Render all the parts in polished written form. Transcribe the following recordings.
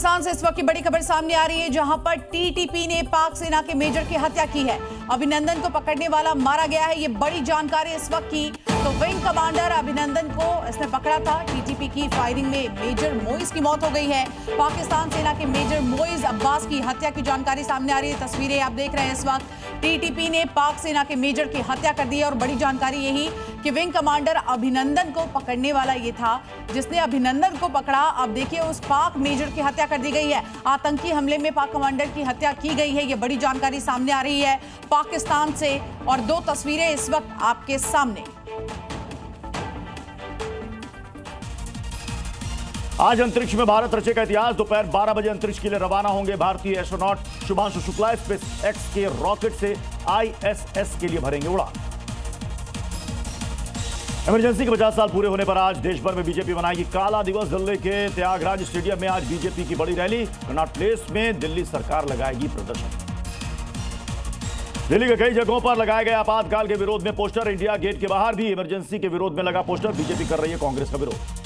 पाकिस्तान से इस वक्त की बड़ी खबर सामने आ रही है, जहां पर टीटीपी ने पाक सेना के मेजर की हत्या की है। अभिनंदन को पकड़ने वाला मारा गया है, ये बड़ी जानकारी इस वक्त की। तो विंग कमांडर अभिनंदन को इसने पकड़ा था। टीटीपी की फायरिंग में मेजर मोइज की मौत हो गई है। पाकिस्तान सेना के मेजर मोइज अब्बास की हत्या की जानकारी सामने आ रही है। तस्वीरें आप देख रहे हैं इस वक्त। टीटीपी ने पाक सेना के मेजर की हत्या कर दी है और बड़ी जानकारी यही कि विंग कमांडर अभिनंदन को पकड़ने वाला ये था जिसने अभिनंदन को पकड़ा। अब देखिए उस पाक मेजर की हत्या कर दी गई है। आतंकी हमले में पाक कमांडर की हत्या की गई है, ये बड़ी जानकारी सामने आ रही है पाकिस्तान से। और दो तस्वीरें इस वक्त आपके सामने। आज अंतरिक्ष में भारत रचेगा इतिहास। दोपहर 12 बजे अंतरिक्ष के लिए रवाना होंगे भारतीय astronaut Shubhanshu Shukla. Space x के रॉकेट से ISS के लिए भरेंगे उड़ान। इमरजेंसी के 50 साल पूरे होने पर आज देश भर में बीजेपी मनाएगी काला दिवस। दिल्ली के त्यागराज स्टेडियम में आज बीजेपी की बड़ी रैली। कनॉट प्लेस में दिल्ली सरकार लगाएगी प्रदर्शन। दिल्ली के कई जगहों पर लगाए गए आपातकाल के विरोध में पोस्टर। इंडिया गेट के बाहर भी इमरजेंसी के विरोध में लगा पोस्टर। बीजेपी कर रही है कांग्रेस का विरोध।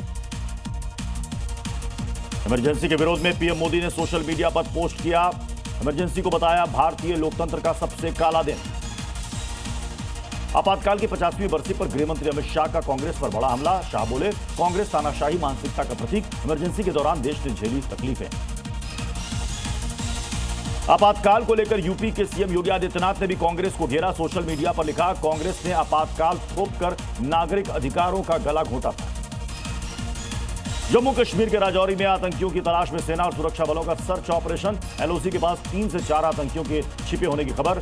इमरजेंसी के विरोध में पीएम मोदी ने सोशल मीडिया पर पोस्ट किया। इमरजेंसी को बताया भारतीय लोकतंत्र का सबसे काला दिन। आपातकाल की 50वीं बरसी पर गृहमंत्री अमित शाह का कांग्रेस पर बड़ा हमला। शाह बोले कांग्रेस तानाशाही मानसिकता का प्रतीक। इमरजेंसी के दौरान देश ने झेली तकलीफें। आपातकाल को लेकर यूपी के सीएम योगी आदित्यनाथ ने भी कांग्रेस को घेरा। सोशल मीडिया पर लिखा कांग्रेस ने आपातकाल थोपकर नागरिक अधिकारों का गला घोंटा था। जम्मू कश्मीर के राजौरी में आतंकियों की तलाश में सेना और सुरक्षा बलों का सर्च ऑपरेशन। LOC के पास 3 से 4 आतंकियों के छिपे होने की खबर।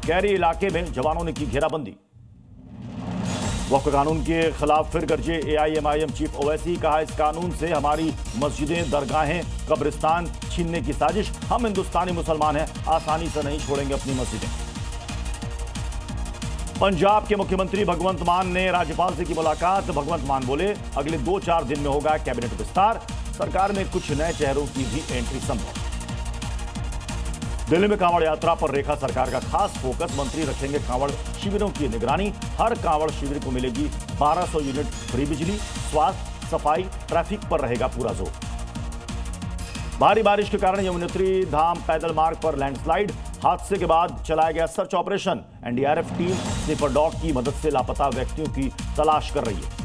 कैरी इलाके में जवानों ने की घेराबंदी। वक्फ कानून के खिलाफ फिर गरजे AIMIM चीफ ओवैसी। कहा इस कानून से हमारी मस्जिदें, दरगाहें, कब्रिस्तान छीनने की साजिश। हम हिंदुस्तानी मुसलमान हैं, आसानी से नहीं छोड़ेंगे अपनी मस्जिदें। पंजाब के मुख्यमंत्री भगवंत मान ने राज्यपाल से की मुलाकात। भगवंत मान बोले अगले 2-4 दिन में होगा कैबिनेट विस्तार। सरकार में कुछ नए चेहरों की भी एंट्री संभव। दिल्ली में कांवड़ यात्रा पर रेखा सरकार का खास फोकस। मंत्री रखेंगे कांवड़ शिविरों की निगरानी। हर कांवड़ शिविर को मिलेगी 1200 यूनिट फ्री बिजली। स्वास्थ्य, सफाई, ट्रैफिक पर रहेगा पूरा जोर। भारी बारिश के कारण यमुनोत्री धाम पैदल मार्ग पर लैंडस्लाइड। हादसे के बाद चलाया गया search operation. NDRF team sniper dog की मदद से लापता व्यक्तियों की तलाश कर रही है।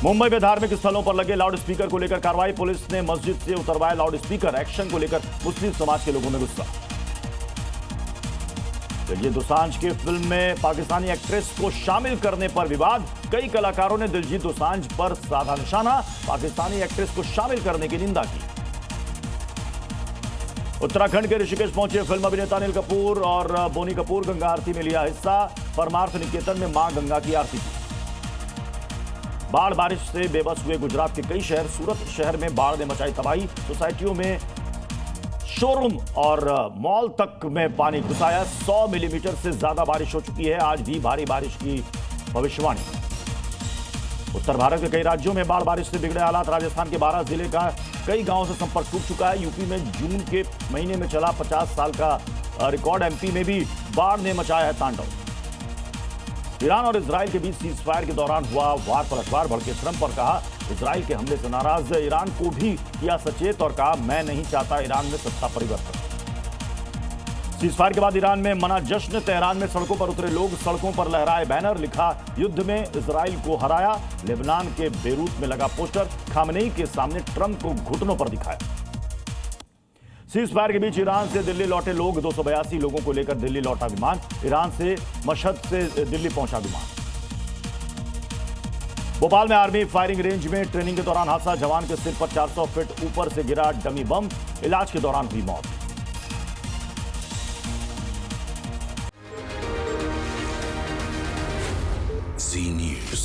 मुंबई में धार्मिक स्थलों पर लगे लाउडस्पीकर को लेकर कार्रवाई। पुलिस ने मस्जिद से उतरवाए लाउडस्पीकर। एक्शन को लेकर मुस्लिम समाज के लोगों में गुस्सा। दिलजीत दोसांझ की फिल्म में पाकिस्तानी एक्ट्रेस को शामिल करने पर विवाद। कई कलाकारों ने दिलजीत दोसांझ पर साधा निशाना। पाकिस्तानी एक्ट्रेस को शामिल करने की निंदा की। उत्तराखंड के ऋषिकेश पहुंचे फिल्म अभिनेता अनिल कपूर और बोनी कपूर। गंगा आरती में लिया हिस्सा। परमार्थ निकेतन में मां गंगा की आरती की। बाढ़ बारिश से बेबस हुए गुजरात के कई शहर। सूरत शहर में बाढ़ ने मचाई तबाही। सोसाइटियों में, शोरूम और मॉल तक में पानी घुसाया। 100 मिलीमीटर से ज्यादा बारिश हो चुकी है। आज भी भारी बारिश की भविष्यवाणी। उत्तर भारत के कई राज्यों में बाढ़ बारिश से बिगड़े हालात। राजस्थान के 12 जिले का कई गांवों से संपर्क टूट चुका है। यूपी में जून के महीने में चला 50 साल का रिकॉर्ड। MP में भी बाढ़ ने मचाया है तांडव। ईरान और इजराइल के बीच सीज फायर के दौरान हुआ वार पलटवार। भड़के ट्रंप पर कहा इजराइल के हमले से नाराज। ईरान को भी किया सचेत और कहा मैं नहीं चाहता ईरान में सत्ता परिवर्तन। सीज फायर के बाद ईरान में मना जश्न। तेहरान में सड़कों पर उतरे लोग, सड़कों पर लहराए बैनर। लिखा युद्ध में इजराइल को हराया। लेबनान के बेरूत में लगा पोस्टर। खामनेई के सामने ट्रंप को घुटनों पर दिखाया। सीज फायर के बीच ईरान से दिल्ली लौटे लोग। 282 लोगों को लेकर दिल्ली लौटा विमान। ईरान से मशहद से दिल्ली पहुंचा विमान। भोपाल में आर्मी फायरिंग रेंज में ट्रेनिंग के दौरान हादसा। जवान के सिर पर 400 फीट ऊपर से गिरा डमी बम। इलाज के दौरान हुई मौत। Zee News.